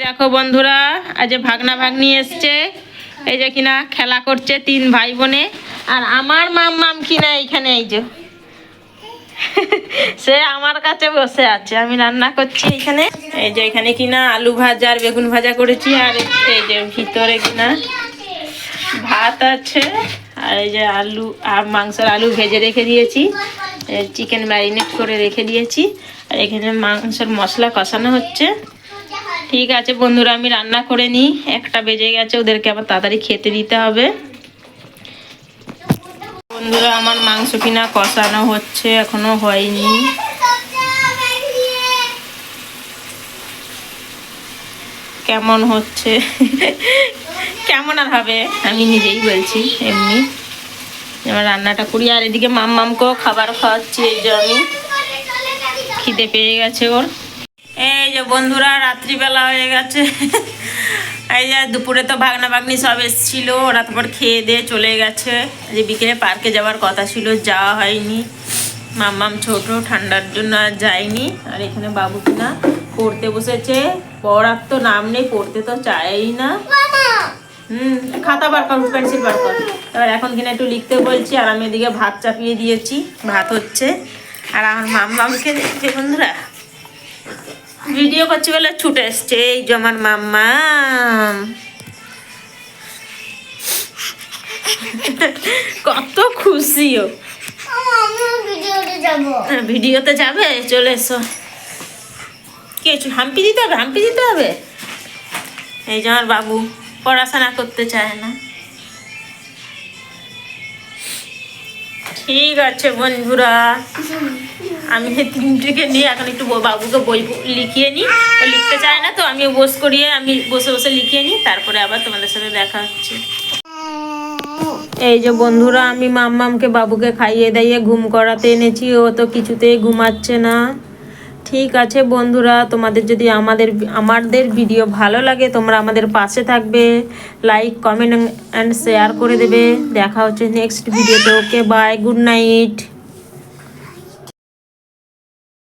দেখো বন্ধুরা, আজ ভাগনা ভাগ্নি এসছে। এই যে কিনা খেলা করছে তিন ভাই বোনে। আর আমার মাম কিনা এইখানে এই যে সে আমার কাছে বসে আছে, আমি রান্না করছি এইখানে। এই যে এখানে কিনা আলু ভাজা আর বেগুন ভাজা করেছি। আর এই যে ভিতরে কিনা ভাত আছে। আর এই যে আলু আর মাংসের আলু ভেজে রেখে দিয়েছি, চিকেন ম্যারিনেট করে রেখে দিয়েছি। আর এখানে মাংসের মশলা কষানো হচ্ছে। ঠিক আছে বন্ধুরা, আমি রান্না করে নিই, 1টা বেজে গেছে, ওদেরকে আবার তাড়াতাড়ি খেতে দিতে হবে। বন্ধুরা আমার মাংস কিনা কষানো হচ্ছে, এখনো হয়নি। কেমন হচ্ছে কেমন আর হবে আমি নিজেই বলছি, এমনি এবার রান্নাটা করি। আর এদিকে মামকেও খাবার খাওয়াচ্ছি। এই যে আমি খিদে পেয়ে গেছে ওর। এই যে বন্ধুরা রাত্রিবেলা হয়ে গেছে। এই যে দুপুরে তো ভাগনা ভাগ্নি সব এসেছিল, ওরা তারপর খেয়ে দিয়ে চলে গেছে। যে বিকেলে পার্কে যাওয়ার কথা ছিল, যাওয়া হয়নি। মাম্মাম ছোট, ঠান্ডার জন্য আর যায়নি। আর এখানে বাবু কিনা পড়তে বসেছে, পড়ার তো নাম নেই, পড়তে তো চায়ই না। খাতা বার কর, পেন্সিল বার কর। এবার এখন কিনা একটু লিখতে বলছি। আর আমি এদিকে ভাত চাপিয়ে দিয়েছি, ভাত হচ্ছে। আর আমার মাম্মামকে দেখছে বন্ধুরা, ভিডিও করছি বলে ছুটে এসছে। এই যে আমার মাম্মাম কত খুশি ও। ভিডিওতে যাবে, চলে এসো। কিছু হাম্পি দিতে হবে, হাম্পি দিতে হবে। এই যে আমার বাবু পড়াশোনা করতে চায় না। ঠিক আছে বন্ধুরা, আমি তিনটিকে নিয়ে এখন একটু বাবুকে বই লিখিয়ে নিই। ও লিখতে চায় না, তো আমি বস করিয়ে আমি বসে বসে লিখিয়ে নিই, তারপরে আবার তোমাদের সাথে দেখা হচ্ছে। এই যে বন্ধুরা, আমি মাম্মামকে বাবুকে খাইয়ে দাইয়ে ঘুম করাতে এনেছি, ও তো কিছুতেই ঘুমাচ্ছে না। ঠিক আছে বন্ধুরা, তোমাদের যদি আমাদের ভিডিও ভালো লাগে, তোমরা আমাদের পাশে থাকবে, লাইক কমেন্ট অ্যান্ড শেয়ার করে দেবে। দেখা হচ্ছে নেক্সট ভিডিওতে। Okay bye, good night.